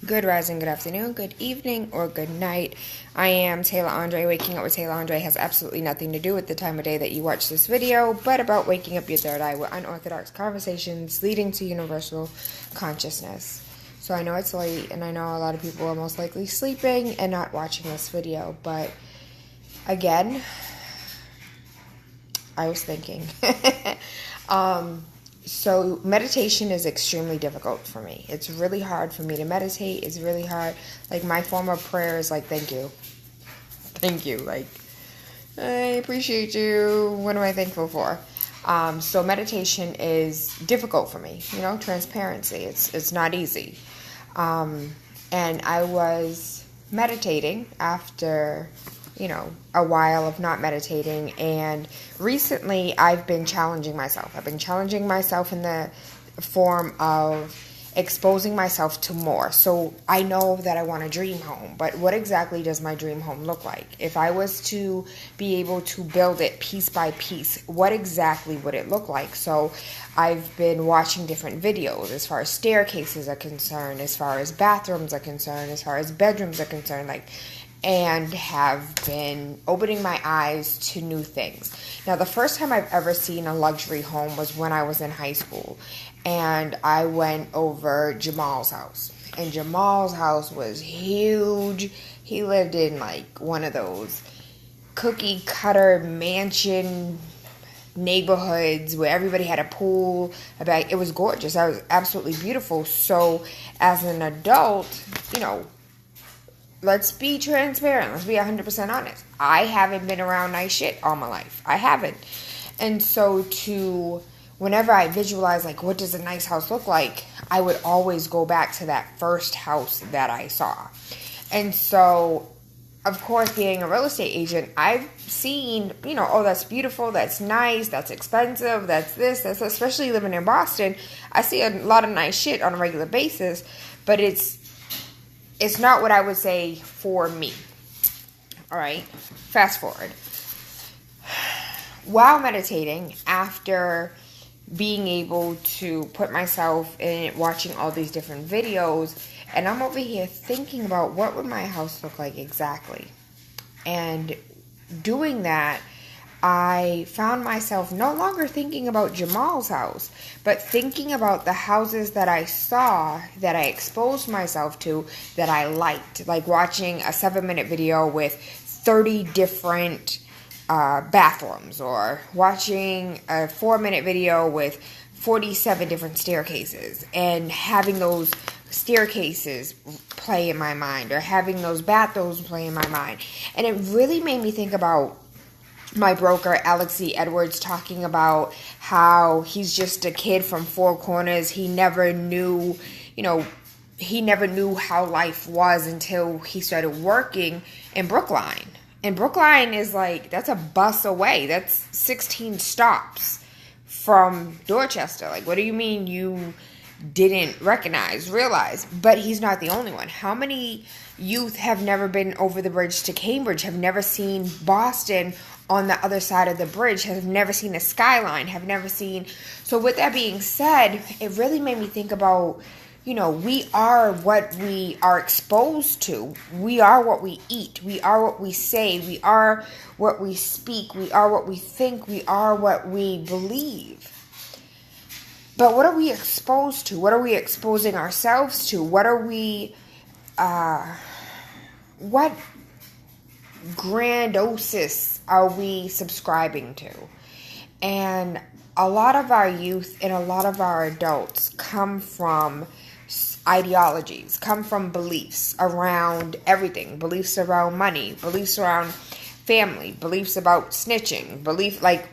Good rising, good afternoon, good evening, or good night. I am Tayla Andre. Waking up with Tayla Andre has absolutely nothing to do with the time of day that you watch this video, but about waking up your third eye with unorthodox conversations leading to universal consciousness. So I know it's late, and I know a lot of people are most likely sleeping and not watching this video, but again, I was thinking. So meditation is extremely difficult for me. It's really hard for me to meditate. It's really hard. Like, my form of prayer is like, thank you. Thank you. Like, I appreciate you. What am I thankful for? So meditation is difficult for me. You know, transparency. It's not easy. And I was meditating after, a while of not meditating, and recently I've been challenging myself. I've been challenging myself in the form of exposing myself to more. So I know that I want a dream home, but what exactly does my dream home look like? If I was to be able to build it piece by piece, what exactly would it look like? So I've been watching different videos as far as staircases are concerned, as far as bathrooms are concerned, as far as bedrooms are concerned, and have been opening my eyes to new things. Now, the first time I've ever seen a luxury home was when I was in high school, and I went over Jamal's house. And Jamal's house was huge. He lived in one of those cookie cutter mansion neighborhoods where everybody had a pool. It was gorgeous. That was absolutely beautiful. So as an adult, let's be transparent. Let's be 100% honest. I haven't been around nice shit all my life. I haven't. And so whenever I visualize, what does a nice house look like, I would always go back to that first house that I saw. And so, of course, being a real estate agent, I've seen, oh, that's beautiful, that's nice, that's expensive, that's especially living in Boston. I see a lot of nice shit on a regular basis, but it's not what I would say for me. All right, fast forward. While meditating, after being able to put myself in watching all these different videos, and I'm over here thinking about what would my house look like exactly. And doing that, I found myself no longer thinking about Jamal's house, but thinking about the houses that I saw, that I exposed myself to, that I liked. Like watching a 7-minute video with 30 different bathrooms, or watching a 4-minute video with 47 different staircases, and having those staircases play in my mind, or having those bathrooms play in my mind. And it really made me think about my broker, Alex E. Edwards, talking about how he's just a kid from Four Corners. He never knew, how life was until he started working in Brookline. And Brookline is that's a bus away. That's 16 stops from Dorchester. What do you mean you didn't realize? But he's not the only one. How many youth have never been over the bridge to Cambridge, have never seen Boston on the other side of the bridge, have never seen a skyline, have never seen... So with that being said, it really made me think about, we are what we are exposed to. We are what we eat. We are what we say. We are what we speak. We are what we think. We are what we believe. But what are we exposed to? What are we exposing ourselves to? What are we... what grandiosis are we subscribing to? And a lot of our youth and a lot of our adults come from ideologies, come from beliefs around everything, beliefs around money, beliefs around family, beliefs about snitching,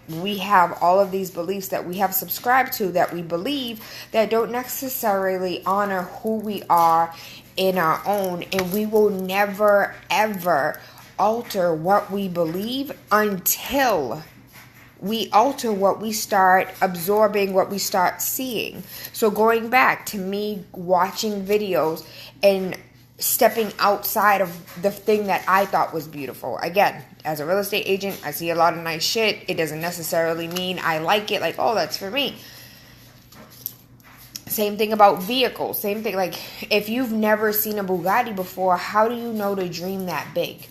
we have all of these beliefs that we have subscribed to, that we believe, that don't necessarily honor who we are in our own. And we will never ever alter what we believe until we alter what we start absorbing, what we start seeing. So going back to me watching videos and stepping outside of the thing that I thought was beautiful. Again, as a real estate agent, I see a lot of nice shit. It doesn't necessarily mean I like it, oh, that's for me. Same thing about vehicles. Same thing, like, if you've never seen a Bugatti before, how do you know to dream that big?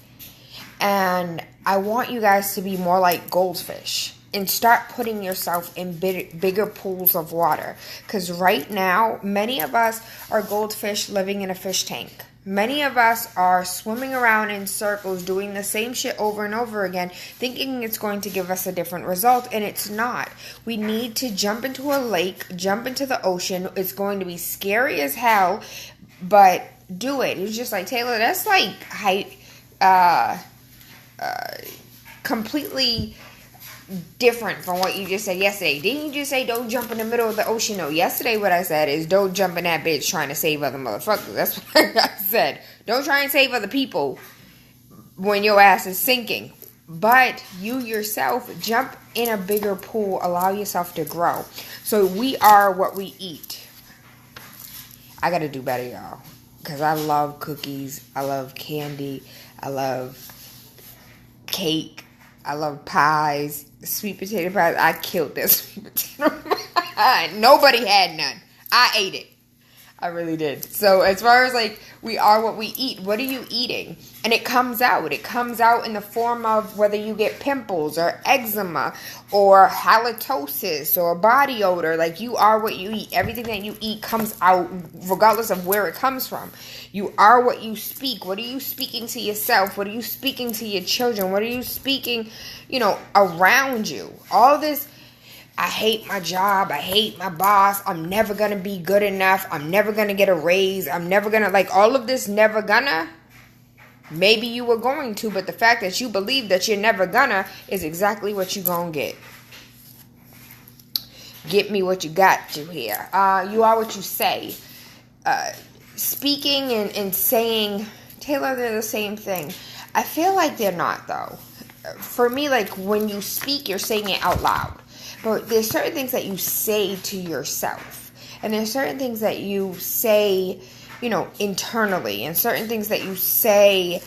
And I want you guys to be more like goldfish and start putting yourself in bigger pools of water. Because right now, many of us are goldfish living in a fish tank. Many of us are swimming around in circles, doing the same shit over and over again, thinking it's going to give us a different result, and it's not. We need to jump into a lake, jump into the ocean. It's going to be scary as hell, but do it. It's just like, Tayla, that's like completely different from what you just said yesterday. Didn't you just say don't jump in the middle of the ocean? No, yesterday what I said is don't jump in that bitch trying to save other motherfuckers. That's what I said. Don't try and save other people when your ass is sinking. But you yourself, jump in a bigger pool. Allow yourself to grow. So we are what we eat. I gotta do better, y'all. Because I love cookies. I love candy. I love cake. I love pies, sweet potato pies. I killed this sweet potato pie. Nobody had none. I ate it. I really did. So as far as like, we are what we eat. What are you eating? And it comes out. It comes out in the form of whether you get pimples or eczema or halitosis or body odor. Like, you are what you eat. Everything that you eat comes out regardless of where it comes from. You are what you speak. What are you speaking to yourself? What are you speaking to your children? What are you speaking, around you? All this, I hate my job. I hate my boss. I'm never going to be good enough. I'm never going to get a raise. I'm never going to, like, all of this never gonna. Maybe you were going to, but the fact that you believe that you're never gonna is exactly what you're going to get. Get me what you got to here. You are what you say. Speaking and saying, Tayla, they're the same thing. I feel like they're not, though. For me, like, when you speak, you're saying it out loud. But there's certain things that you say to yourself. And there's certain things that you say, internally. And certain things that you say.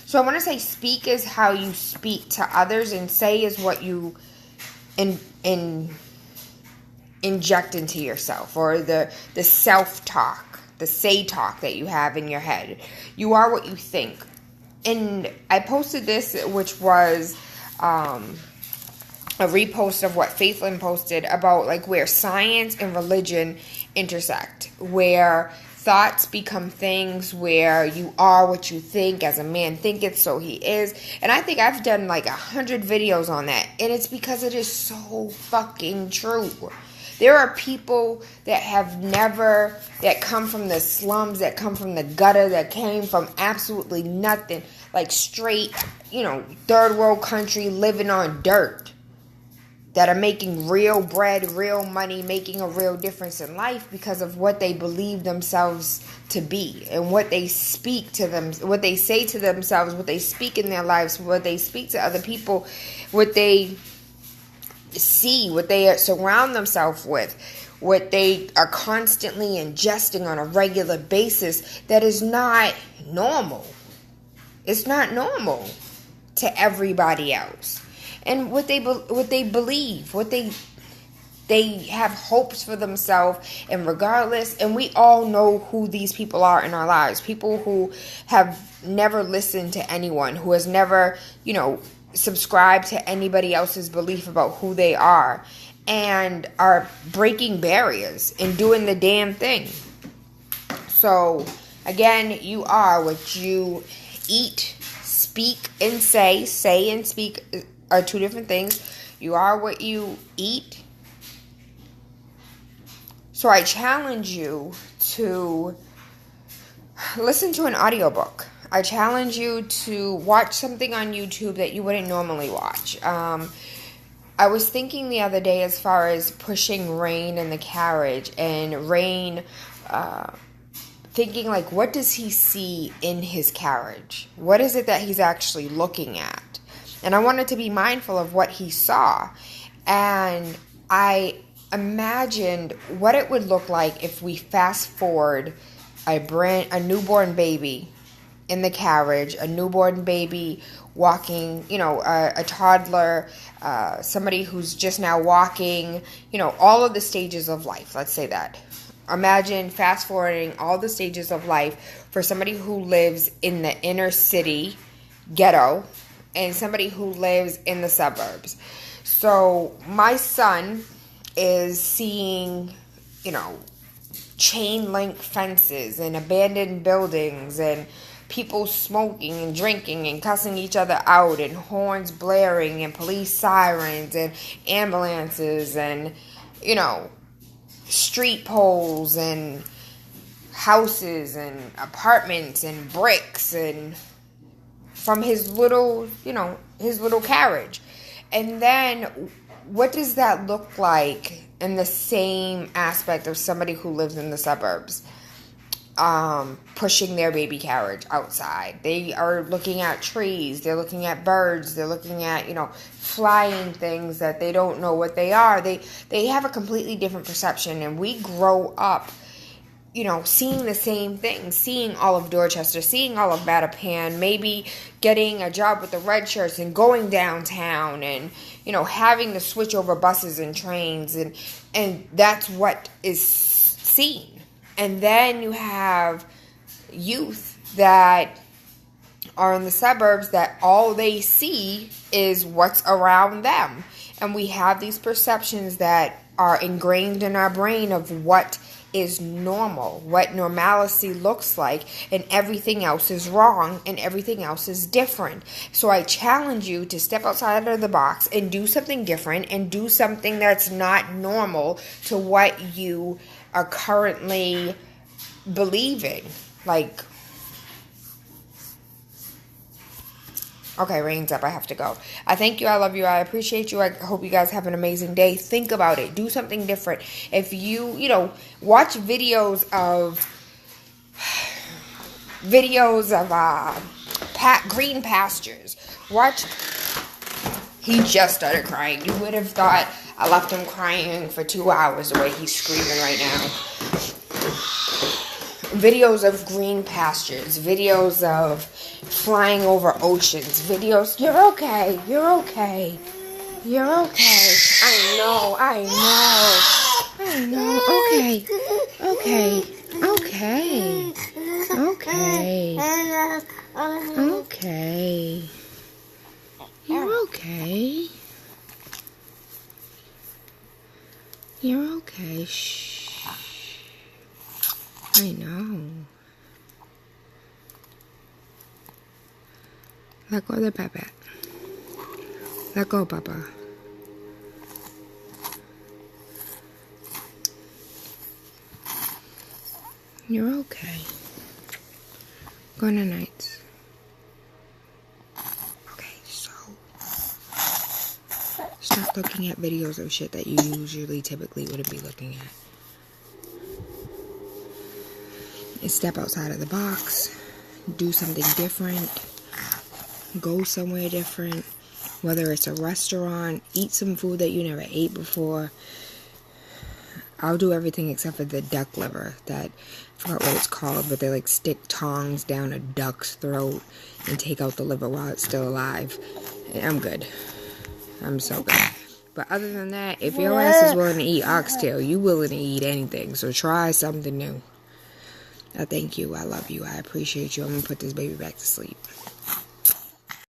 So I want to say speak is how you speak to others. And say is what you inject into yourself. Or the self-talk. The say-talk that you have in your head. You are what you think. And I posted this, which was a repost of what Faithlin posted about, like, where science and religion intersect, where thoughts become things, where you are what you think. As a man thinketh, so he is. And I think I've done like 100 videos on that, and it's because it is so fucking true. There are people that that come from the slums, that come from the gutter, that came from absolutely nothing, like straight, third world country, living on dirt, that are making real bread, real money, making a real difference in life because of what they believe themselves to be and what they speak to them, what they say to themselves, what they speak in their lives, what they speak to other people, what they see, what they surround themselves with, what they are constantly ingesting on a regular basis. That is not normal. It's not normal to everybody else. And what they believe, what they have hopes for themselves, and regardless, and we all know who these people are in our lives. People who have never listened to anyone, who has never, subscribe to anybody else's belief about who they are, and are breaking barriers and doing the damn thing. So again, you are what you eat, speak, and say. Say and speak are two different things. You are what you eat. So I challenge you to listen to an audiobook. I challenge you to watch something on YouTube that you wouldn't normally watch. I was thinking the other day as far as pushing Rain in the carriage, and Rain thinking, like, what does he see in his carriage? What is it that he's actually looking at? And I wanted to be mindful of what he saw. And I imagined what it would look like if we fast forward a newborn baby in the carriage, a newborn baby walking, a toddler, somebody who's just now walking, all of the stages of life, let's say that. Imagine fast forwarding all the stages of life for somebody who lives in the inner city ghetto and somebody who lives in the suburbs. So my son is seeing, chain link fences and abandoned buildings and people smoking and drinking and cussing each other out and horns blaring and police sirens and ambulances and, street poles and houses and apartments and bricks and from his little carriage. And then what does that look like in the same aspect of somebody who lives in the suburbs? Pushing their baby carriage outside. They are looking at trees. They're looking at birds. They're looking at, flying things that they don't know what they are. They have a completely different perception. And we grow up, seeing the same thing. Seeing all of Dorchester. Seeing all of Mattapan. Maybe getting a job with the red shirts and going downtown and, having to switch over buses and trains. And that's what is seen. And then you have youth that are in the suburbs that all they see is what's around them. And we have these perceptions that are ingrained in our brain of what is normal, what normalcy looks like, and everything else is wrong and everything else is different. So I challenge you to step outside of the box and do something different and do something that's not normal to what you are currently believing. Okay, rain's up. I have to go. I thank you. I love you. I appreciate you. I hope you guys have an amazing day. Think about it. Do something different. If you, watch videos of green pastures. Watch. He just started crying. You would have thought I left him crying for 2 hours the way he's screaming right now. Videos of green pastures. Videos of flying over oceans. Videos. You're okay. You're okay. You're okay. I know. Okay. Okay. Okay. Okay. You're okay. You're okay. Shh. I know. Let go of the baby. Let go, Papa. You're okay. Good night. Okay, so stop looking at videos of shit that you typically wouldn't be looking at. And step outside of the box. Do something different. Go somewhere different. Whether it's a restaurant, eat some food that you never ate before. I'll do everything except for the duck liver. I forgot what it's called, but they stick tongs down a duck's throat and take out the liver while it's still alive. And I'm good. I'm so good. But other than that, if your ass is willing to eat oxtail, you willing to eat anything. So try something new. I thank you. I love you. I appreciate you. I'm going to put this baby back to sleep.